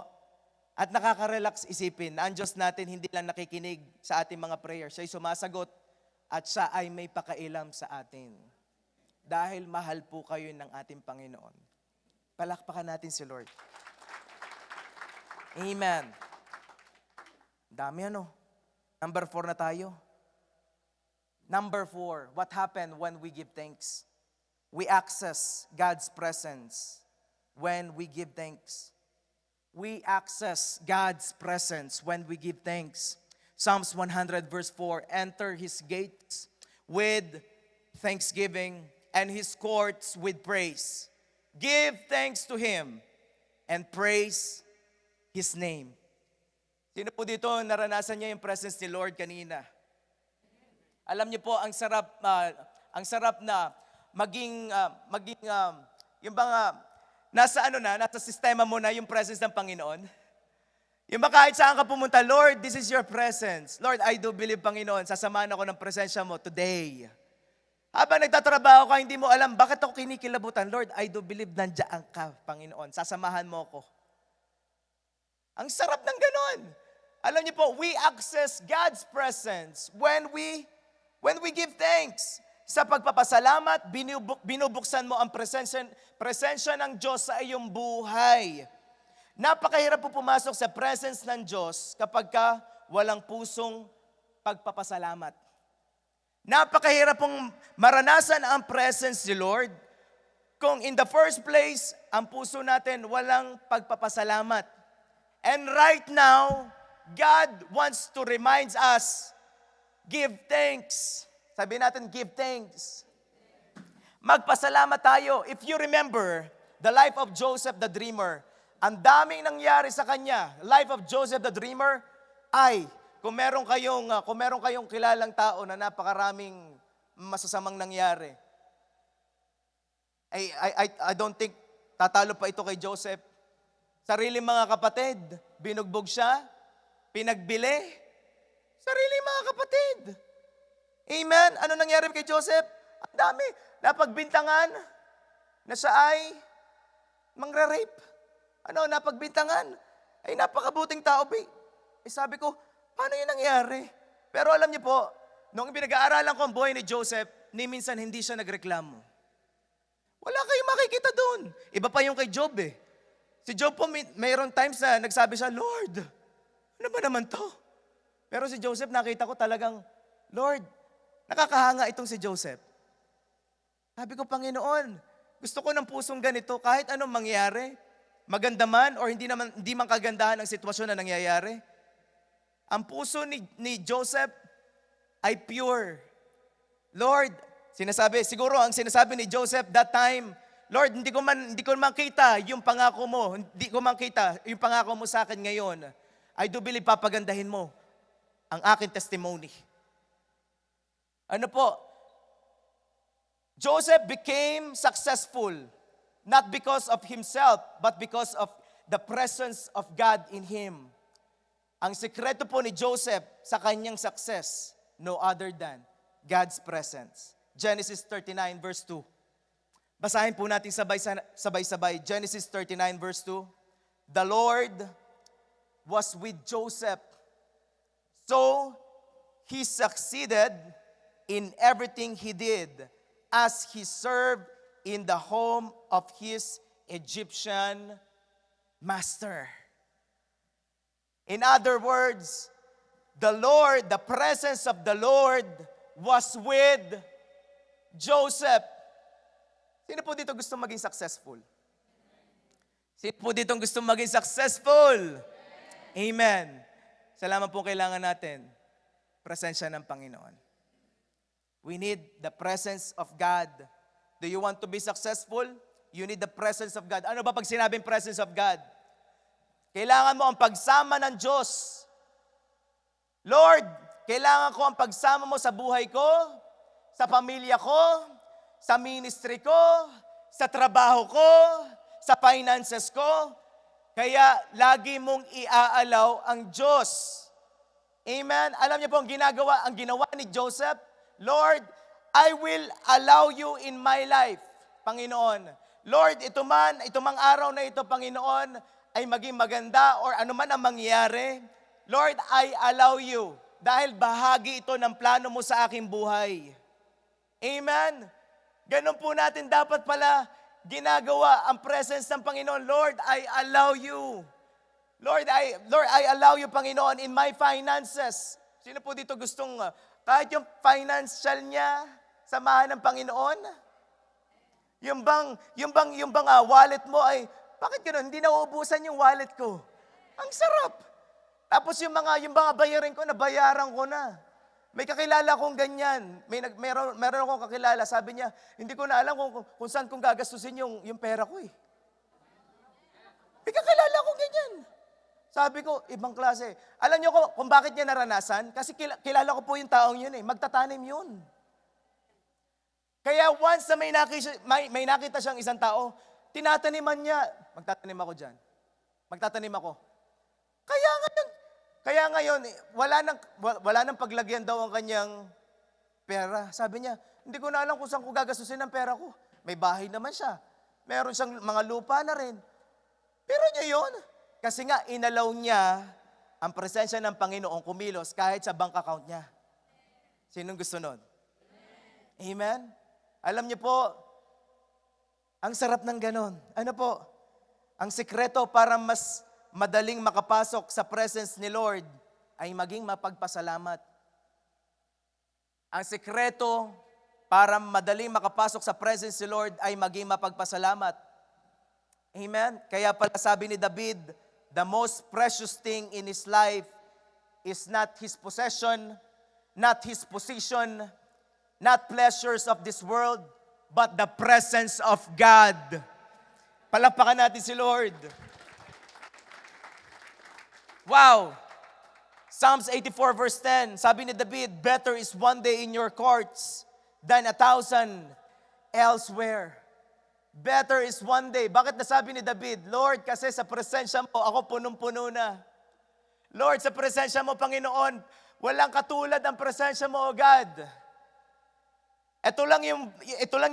At nakaka-relax isipin na ang Diyos natin hindi lang nakikinig sa ating mga prayers. Siya'y sumasagot at siya ay may pakailam sa atin. Dahil mahal po kayo ng ating Panginoon. Palakpakan natin si Lord. Amen. Dami ano. Number 4 na tayo. Number 4, what happened when we give thanks? We access God's presence when we give thanks. We access God's presence when we give thanks. Psalms 100 verse 4, enter His gates with thanksgiving and His courts with praise. Give thanks to Him and praise His name. Sino po dito naranasan niya yung presence ni Lord kanina? Alam niyo po, ang sarap na maging yung bang nasa sistema mo na yung presence ng Panginoon. Yung ba kahit saan ka pumunta, Lord, this is your presence. Lord, I do believe, Panginoon, sasamahan ako ng presensya mo today. Habang nagtatrabaho ka, hindi mo alam, bakit ako kinikilabutan? Lord, I do believe nandiyan ka, Panginoon. Sasamahan mo ako. Ang sarap ng ganon. Alam niyo po, we access God's presence when we give thanks. Sa pagpapasalamat, binubuksan mo ang presensya ng Diyos sa iyong buhay. Napakahirap po pumasok sa presence ng Diyos kapag walang pusong pagpapasalamat. Napakahirap pong maranasan ang presence ni Lord kung in the first place, ang puso natin walang pagpapasalamat. And right now, God wants to remind us, give thanks. Sabi natin, give thanks. Magpasalamat tayo. If you remember the life of Joseph the Dreamer, ang daming nangyari sa kanya. Life of Joseph the Dreamer ay, kung meron kayong kilalang tao na napakaraming masasamang nangyari, I don't think tatalo pa ito kay Joseph. Sarili mga kapatid, binugbog siya, pinagbili, sarili mga kapatid. Amen? Ano nangyari kay Joseph? Ang dami. Napagbintangan na siya ay mangre-rape. Napagbintangan. Ay, napakabuting tao. Sabi ko, paano yun nangyari? Pero alam niyo po, nung pinag-aaralan ko ang buhay ni Joseph, ni minsan hindi siya nagreklamo. Wala kayong makikita doon. Iba pa yung kay Job eh. Si Job po, mayroon times na nagsabi siya, Lord, ano ba naman to? Pero si Joseph, nakita ko talagang, Lord, nakakahanga itong si Joseph. Sabi ko, Panginoon, gusto ko ng pusong ganito kahit anong mangyari, maganda man or hindi man kagandahan ang sitwasyon na nangyayari. Ang puso ni Joseph ay pure. Lord, siguro ang sinasabi ni Joseph that time, Lord, hindi ko makita yung pangako mo. Hindi ko makita yung pangako mo sa akin ngayon. I do believe papagandahin mo ang aking testimony. Ano po? Joseph became successful not because of himself, but because of the presence of God in him. Ang sekreto po ni Joseph sa kanyang success, no other than God's presence. Genesis 39 verse 2. Basahin po natin sabay-sabay. Genesis 39 verse 2. The Lord was with Joseph, so he succeeded in everything he did as he served in the home of his Egyptian master. In other words, the presence of the Lord was with Joseph. Sino po dito gusto maging successful? Sino po dito gusto maging successful? Amen. Salamat po kailangan natin. Presensya ng Panginoon. We need the presence of God. Do you want to be successful? You need the presence of God. Ano ba pag sinabing presence of God? Kailangan mo ang pagsama ng Diyos. Lord, kailangan ko ang pagsama mo sa buhay ko, sa pamilya ko, sa ministry ko, sa trabaho ko, sa finances ko. Kaya lagi mong iaalaw ang Diyos. Amen? Alam niyo po ang ginawa ni Joseph, Lord, I will allow you in my life, Panginoon. Lord, ito mang araw na ito, Panginoon, ay maging maganda or ano man ang mangyari, Lord, I allow you dahil bahagi ito ng plano mo sa aking buhay. Amen? Ganun po natin dapat pala ginagawa ang presence ng Panginoon. Lord, I allow you. Lord, I allow you, Panginoon, in my finances. Sino po dito gustong kahit yung financial niya, samahan ng Panginoon? Yung bang wallet mo ay, bakit gano'n? Hindi nauubusan yung wallet ko. Ang sarap. Tapos yung mga bayarin ko, nabayaran ko na. May kakilala kong ganyan. Meron akong kakilala. Sabi niya, hindi ko na alam kung saan kong gagastusin yung pera ko eh. May kakilala akong ganyan. Sabi ko, ibang klase. Alam niyo kung bakit niya naranasan? Kasi kilala ko po yung taong yun eh. Magtatanim yun. Kaya once na may nakita siyang isang tao, tinataniman niya, magtatanim ako dyan. Magtatanim ako. Kaya ngayon, wala nang paglagyan daw ang kanyang pera. Sabi niya, hindi ko na alam kung saan ko gagastusin ang pera ko. May bahay naman siya. Meron siyang mga lupa na rin. Pero niya yun. Kasi nga, inalaw niya ang presensya ng Panginoon kumilos kahit sa bank account niya. Sinong gusto nun? Amen? Alam niyo po, ang sarap ng ganon. Ano po? Ang sikreto para mas madaling makapasok sa presence ni Lord ay maging mapagpasalamat. Ang sikreto para madaling makapasok sa presence ni Lord ay maging mapagpasalamat. Amen? Kaya pala sabi ni David, the most precious thing in his life is not his possession, not his position, not pleasures of this world, but the presence of God. Palakpakan natin si Lord. Wow! Psalms 84 verse 10, sabi ni David, better is one day in your courts than 1,000 elsewhere. Better is one day. Bakit nasabi ni David? Lord, kasi sa presensya mo, ako punong-puno na. Lord, sa presensya mo, Panginoon, walang katulad ang presensya mo, O God. Ito lang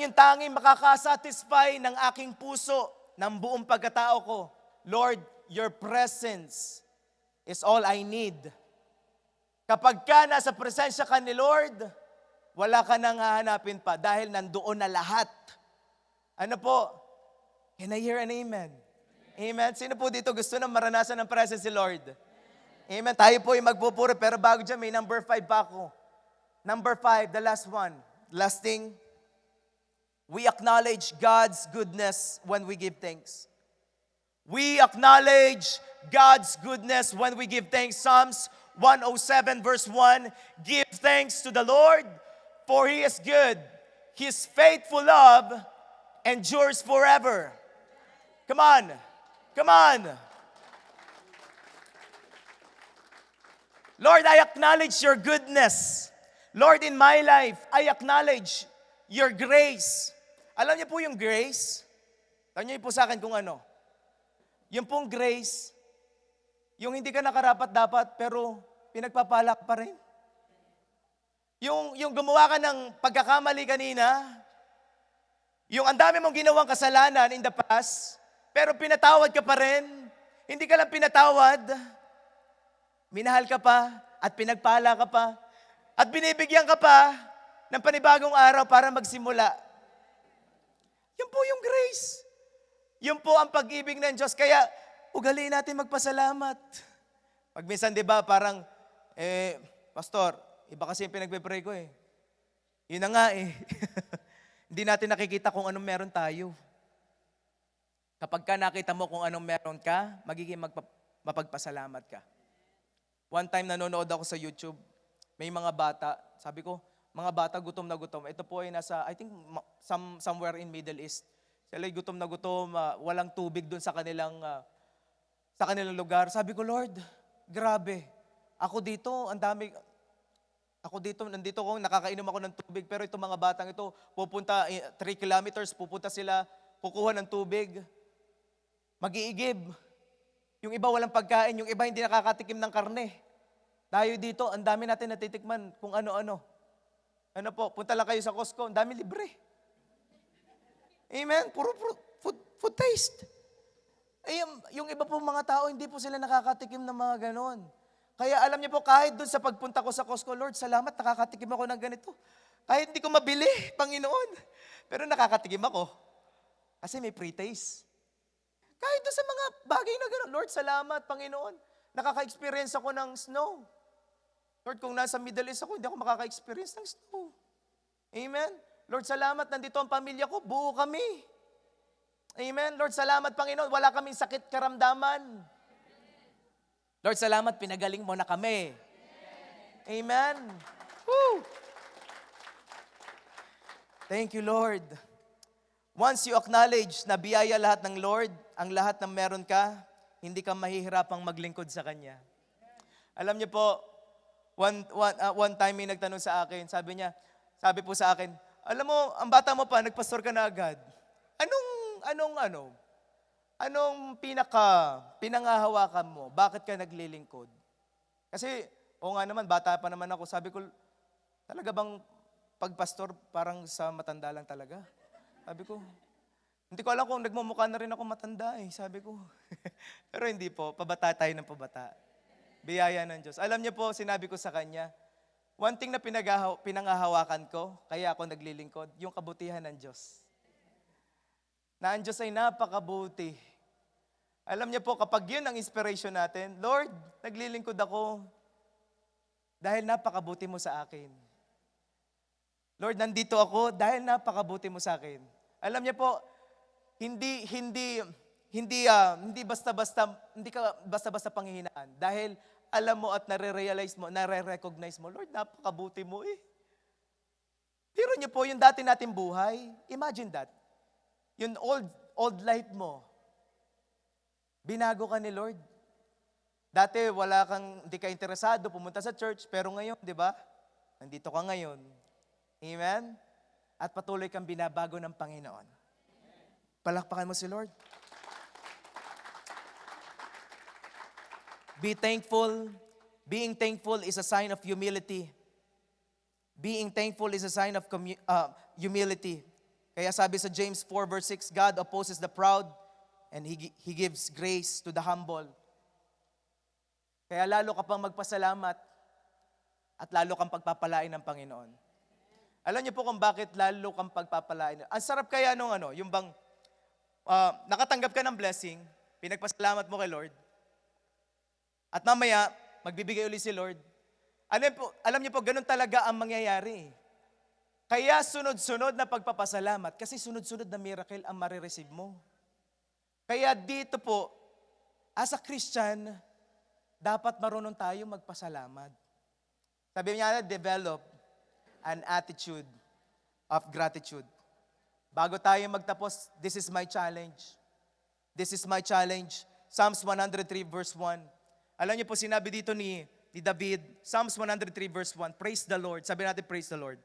yung tanging makakasatisfy ng aking puso, ng buong pagkatao ko. Lord, your presence is all I need. Kapag ka nasa presensya ka ni Lord, wala ka nang hahanapin pa dahil nandoon na lahat. Ano po? Can I hear an amen? Amen? Sino po dito gusto na maranasan ng presence ni Lord? Amen? Tayo po yung magpupuri, pero bago dyan, may number 5 pa ako. Number 5, the last one. Last thing, we acknowledge God's goodness when we give thanks. We acknowledge God's goodness when we give thanks. Psalms 107 verse 1, give thanks to the Lord, for He is good. His faithful love endures forever. Come on. Come on. Lord, I acknowledge your goodness. Lord, in my life, I acknowledge your grace. Alam niyo po yung grace? Tanyo niyo po sa akin kung ano. Yung pong grace, yung hindi ka nakarapat-dapat, pero pinagpapala ka pa rin. Yung gumawa ka ng pagkakamali kanina, yung ang dami mong ginawang kasalanan in the past, pero pinatawad ka pa rin. Hindi ka lang pinatawad, minahal ka pa, at pinagpala ka pa, at binibigyan ka pa ng panibagong araw para magsimula. Yun po yung grace. Yun po ang pag-ibig ng Diyos. Kaya, ugaliin natin magpasalamat. Pag minsan, di ba, parang, Pastor, iba kasi yung pinagpe-pray ko eh. Yun na nga eh. Hindi natin nakikita kung anong meron tayo. Kapag ka nakita mo kung anong meron ka, magiging mapagpasalamat ka. One time nanonood ako sa YouTube, may mga bata, sabi ko, mga bata gutom na gutom. Ito po ay nasa, I think, somewhere in Middle East. Sila ay gutom na gutom, walang tubig dun sa kanilang lugar. Sabi ko, Lord, grabe. Ako dito, nandito ko, nakakainom ako ng tubig, pero itong mga batang ito, pupunta 3 kilometers, pupunta sila, kukuha ng tubig, mag-iigib. Yung iba walang pagkain, yung iba hindi nakakatikim ng karne. Tayo dito, ang dami natin natitikman kung ano-ano. Ano po, punta lang kayo sa Costco, ang dami libre. Amen? Puro food taste. Yung iba po mga tao, hindi po sila nakakatikim ng mga ganon. Kaya alam niyo po, kahit doon sa pagpunta ko sa Costco, Lord, salamat, nakakatikim ako ng ganito. Kahit hindi ko mabili, Panginoon. Pero nakakatikim ako. Kasi may pre-taste. Kahit doon sa mga bagay na gano'n, Lord, salamat, Panginoon. Nakaka-experience ako ng snow. Lord, kung nasa Middle East ako, hindi ako makaka-experience ng snow. Amen? Lord, salamat, nandito ang pamilya ko, buo kami. Amen? Lord, salamat, Panginoon, wala kaming sakit karamdaman. Lord, salamat, pinagaling mo na kami. Amen? Woo! Thank you, Lord. Once you acknowledge na biyaya lahat ng Lord, ang lahat ng meron ka, hindi ka mahihirapang maglingkod sa Kanya. Alam niyo po, one time may nagtanong sa akin, sabi po sa akin, alam mo, ang bata mo pa, nagpastor ka na agad. Anong pinangahawakan mo? Bakit ka naglilingkod? Kasi, o nga naman, bata pa naman ako. Sabi ko, talaga bang pagpastor parang sa matanda lang talaga? Sabi ko, hindi ko alam kung nagmumukha na rin ako matanda eh. Sabi ko, pero hindi po, pabata tayo ng pabata. Biyaya ng Diyos. Alam niyo po, sinabi ko sa kanya, one thing na pinangahawakan ko, kaya ako naglilingkod, yung kabutihan ng Diyos. Na ang Diyos ay napakabuti. Alam niyo po, kapag yun ang inspiration natin, Lord, naglilingkod ako dahil napakabuti mo sa akin. Lord, nandito ako dahil napakabuti mo sa akin. Alam niyo po, hindi ka basta-basta panghihinaan. Dahil alam mo at nare-realize mo, nare-recognize mo, Lord, napakabuti mo eh. Pero niyo po, yung dati nating buhay, imagine that. Yung old life mo, binago ka ni Lord. Dati hindi ka interesado pumunta sa church, pero ngayon, di ba? Nandito ka ngayon. Amen? At patuloy kang binabago ng Panginoon. Palakpakan mo si Lord. Be thankful. Being thankful is a sign of humility. Being thankful is a sign of humility. Kaya sabi sa James 4 verse 6, God opposes the proud and He gives grace to the humble. Kaya lalo ka pang magpasalamat at lalo kang pagpapalain ng Panginoon. Alam niyo po kung bakit lalo kang pagpapalain. Ang sarap kaya nung yung bang nakatanggap ka ng blessing, pinagpasalamat mo kay Lord, at mamaya, magbibigay ulit si Lord. Alam niyo po, ganun talaga ang mangyayari. Kaya sunod-sunod na pagpapasalamat, kasi sunod-sunod na miracle ang marireceive mo. Kaya dito po, as a Christian, dapat marunong tayo magpasalamat. Sabi niya, develop an attitude of gratitude. Bago tayo magtapos, this is my challenge. This is my challenge. Psalms 103 verse 1. Alam niyo po, sinabi dito ni David, Psalms 103 verse 1, praise the Lord. Sabi natin, praise the Lord.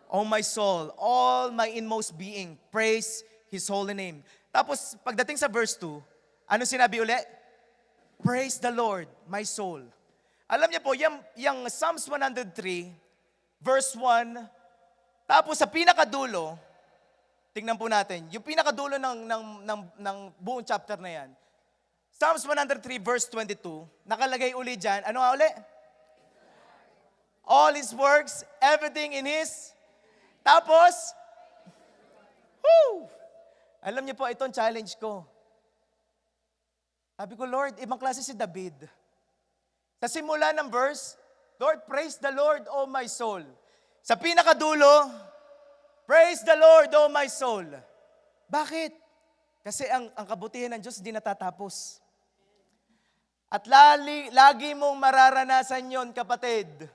Oh my soul, all my inmost being, praise His holy name. Tapos, pagdating sa verse 2, ano sinabi ulit? Praise the Lord, my soul. Alam niyo po, yung Psalms 103, verse 1, tapos sa pinakadulo, tingnan po natin, yung pinakadulo ng buong chapter na yan, Psalms 103 verse 22, nakalagay uli dyan, ano nga uli? All His works, everything in His, tapos, alam niyo po, itong challenge ko. Sabi ko, Lord, ibang klase si David. Sa simula ng verse, Lord, praise the Lord, O my soul. Sa pinakadulo, praise the Lord, O my soul. Bakit? Kasi ang kabutihan ng Diyos hindi natatapos. At lagi mong mararanasan yon, kapatid.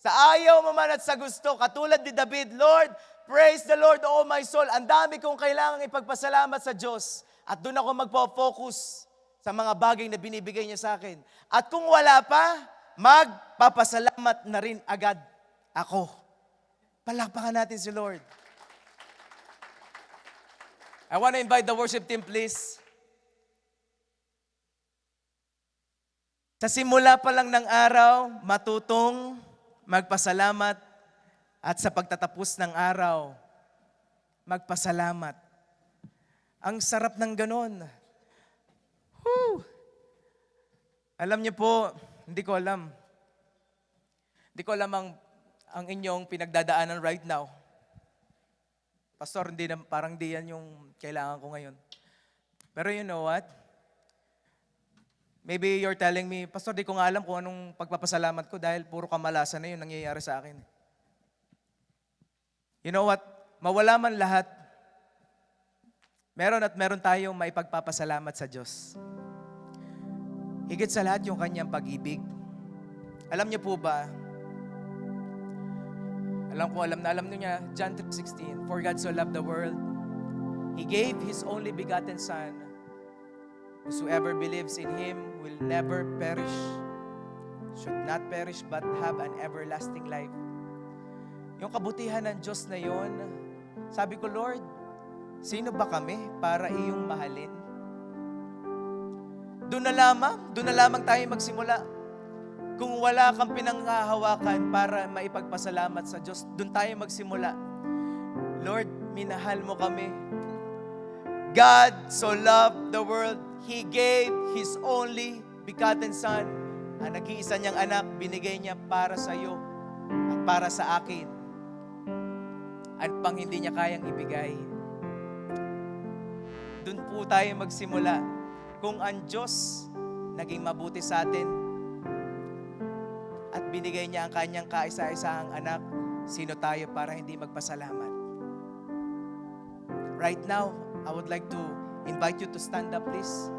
Sa ayaw mo man at sa gusto, katulad ni David, Lord, praise the Lord, O my soul. Ang dami kong kailangang ipagpasalamat sa Diyos. At doon ako magpo-focus sa mga bagay na binibigay niya sa akin. At kung wala pa, magpapasalamat na rin agad ako. Palakpakan natin si Lord. I want to invite the worship team, please. Sa simula pa lang ng araw, matutong magpasalamat at sa pagtatapos ng araw, magpasalamat. Ang sarap ng ganon. Alam niyo po, hindi ko alam ang inyong pinagdadaanan right now. Pastor, parang di yan yung kailangan ko ngayon. Pero you know what? Maybe you're telling me, Pastor, di ko nga alam kung anong pagpapasalamat ko dahil puro kamalasan na yun nangyayari sa akin. You know what? Mawala man lahat, meron tayong maipagpapasalamat sa Diyos. Higit sa lahat yung kanyang pag-ibig. Alam niyo po ba, alam niya, John 3:16, for God so loved the world, He gave His only begotten Son, whosoever believes in Him will never perish, should not perish but have an everlasting life. Yung kabutihan ng Diyos na yon, sabi ko, Lord, sino ba kami para iyong mahalin? Doon na lamang tayo magsimula. Kung wala kang pinanghahawakan para maipagpasalamat sa Diyos, doon tayo magsimula. Lord, minahal mo kami. God so loved the world, He gave His only begotten Son. ang nag-iisa niyang anak, binigay niya para sa iyo at para sa akin. At pang hindi niya kayang ibigay. Doon po tayo magsimula. Kung ang Diyos naging mabuti sa atin at binigay niya ang kanyang kaisa-isahang anak, sino tayo para hindi magpasalamat? Right now, I would like to invite you to stand up, please.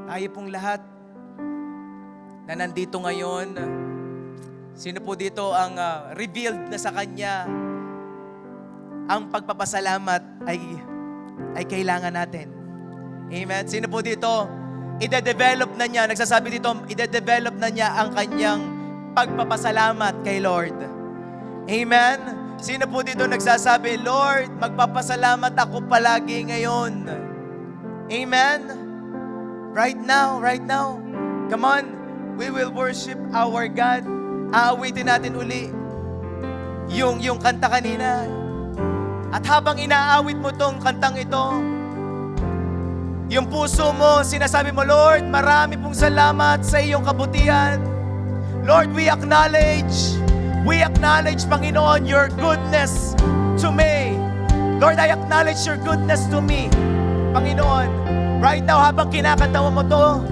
Tayo pong lahat na nandito ngayon, sino po dito ang revealed na sa kanya ang pagpapasalamat ay kailangan natin? Amen? Sino po dito, ide-develop na niya, nagsasabi dito, ide-develop na niya ang kanyang pagpapasalamat kay Lord? Amen? Sino po dito nagsasabi, Lord, magpapasalamat ako palagi ngayon? Amen? Right now, come on, we will worship our God. Aawitin natin uli yung kanta kanina. At habang inaawit mo tong kantang ito, yung puso mo, sinasabi mo, Lord, marami pong salamat sa iyong kabutihan. Lord, we acknowledge, Panginoon, your goodness to me. Lord, I acknowledge your goodness to me, Panginoon. Right now, habang kinakanta mo to,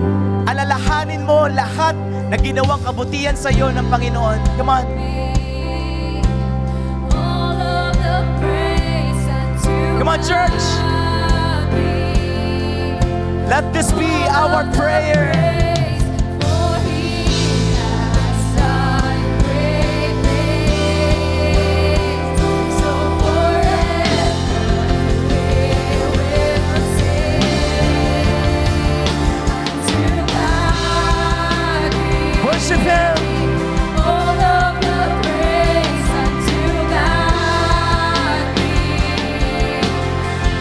alalahanin mo lahat na ginawang kabutihan sa iyo ng Panginoon. Come on. Come on, church. Let this be our prayer. Worship Him. All of the praise unto God be.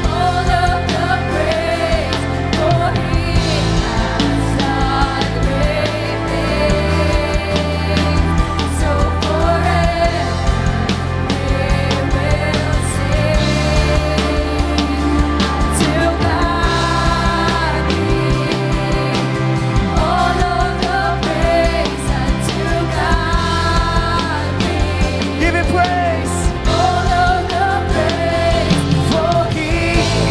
All of the praise, for He has done great things. So forever we will sing unto God be. All of the praise unto God be. Give Him praise. All of the praise, For He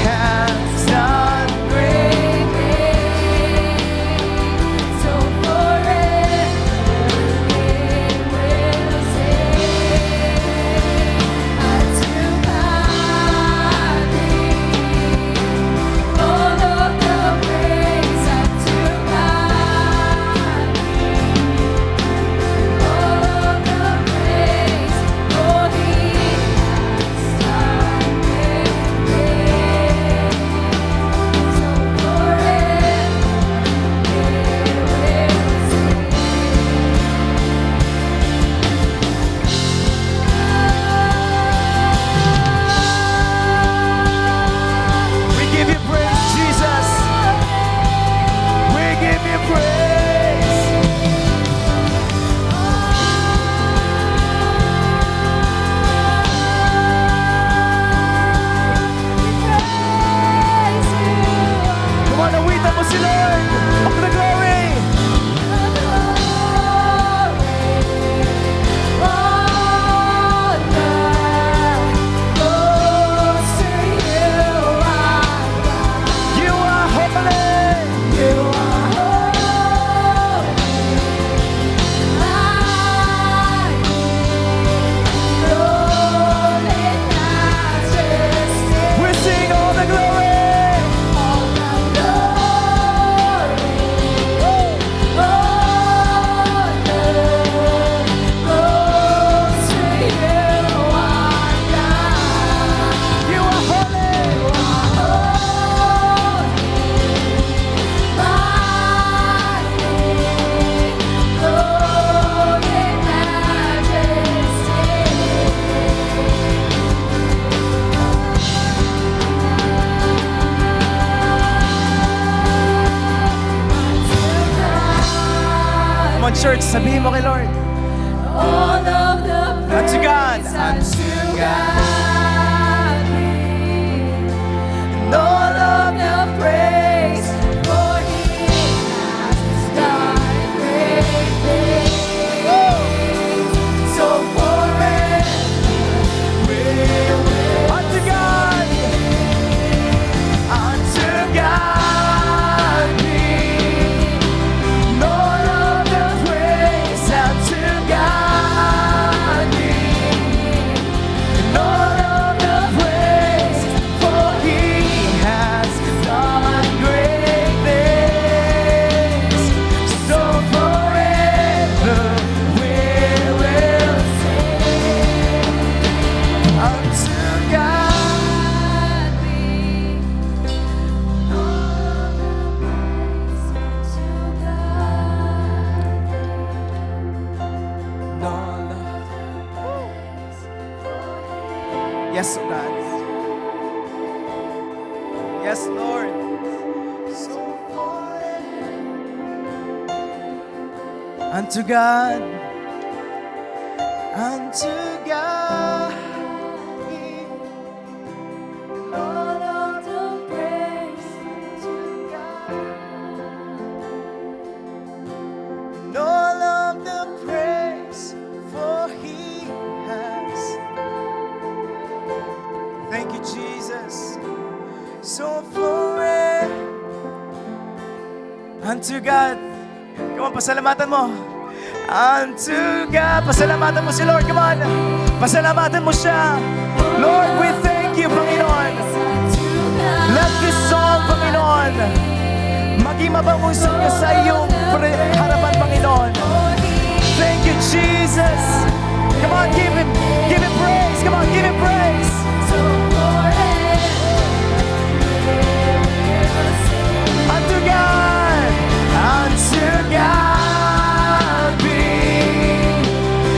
has done great. great things. So forever we will sing unto God be. All of the praise unto God be. All of the praise, for He has done great things. So forever We give you praise, Jesus. We give you praise. Come on, awitan mo si Lord of the glory. You are holy. We sing all the glory. You are holy. Come on, church, sabihin mo kay Lord. All of the Unto God, praise unto God be. And all of the praise, for He has done great Yes, Lord. Unto God, unto God, be All of the praise to and all of the praise, for He has. Thank you, Jesus. So forever, unto God. Come on, pasalamatan mo. Unto God. Pasalamatan mo si Lord. Come on. Pasalamatan mo siya. Lord, we thank you, Panginoon. Let this song, Panginoon, maging mabangusan ka sa iyong harapan, Panginoon. Thank you, Jesus. Come on, give Him praise. Come on, give Him praise. Unto God, unto God be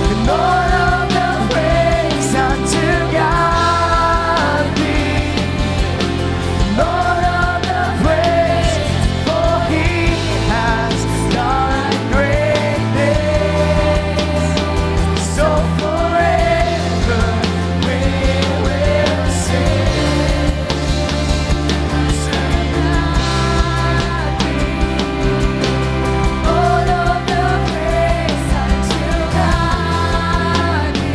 and all of the praise. Unto God be and all of the praise, for He has done great things. So forever we will sing. All of the praise unto God be.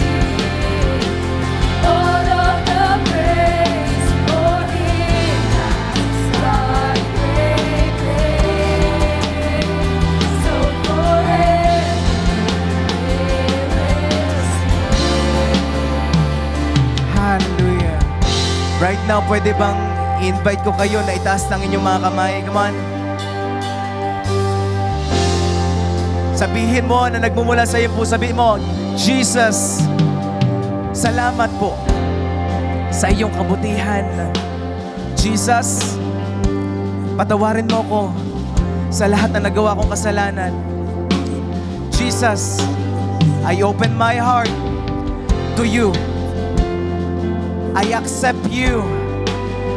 All of the praise, for He has done great things. So forever we will sing. Hallelujah. Right now, pwede bang invite ko kayo na itaas ng inyong mga kamay? Come on. Sabihin mo na nagmumula sa iyo po, sabihin mo, Jesus, salamat po sa iyong kabutihan. Jesus, patawarin mo ko sa lahat na nagawa kong kasalanan. Jesus, I open my heart to you. I accept you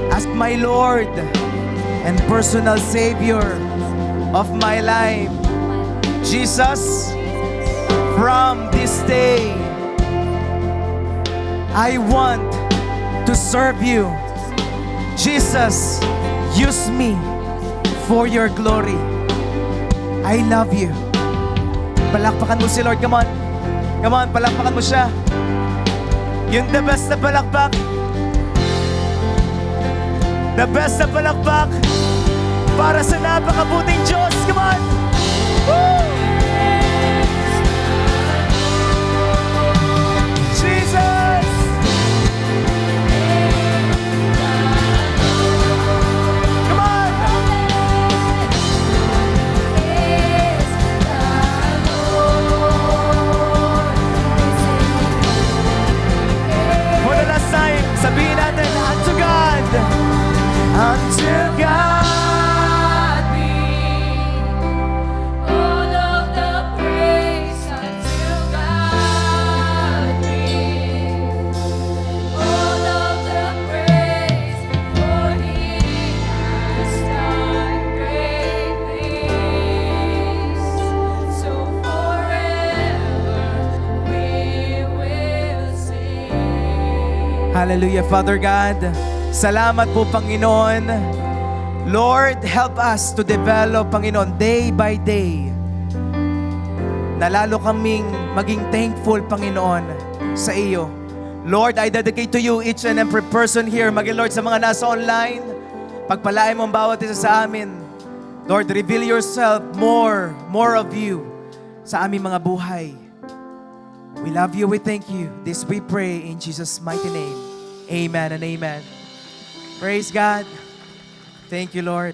as my Lord and personal Savior of my life. Jesus, from this day, I want to serve you. Jesus, use me for your glory. I love you. Palakpakan mo si Lord. Come on. Come on, palakpakan mo siya. Yung the best na palakpak. The best na palakpak para sa napakabuting Diyos. Come on! Woo! Jesus! Come on! For the last time, sabihin natin, unto God! Unto God be All of the praise unto God be. All of the praise, for He has done great things. So forever we will sing. Hallelujah, Father God. Salamat po, Panginoon. Lord, help us to develop, Panginoon, day by day. Na lalo kaming maging thankful, Panginoon, sa iyo. Lord, I dedicate to you each and every person here. Maging Lord, sa mga nasa online, pagpalain mo ang bawat isa sa amin. Lord, reveal yourself more of you sa aming mga buhay. We love you, we thank you. This we pray in Jesus' mighty name. Amen and amen. Praise God. Thank you, Lord.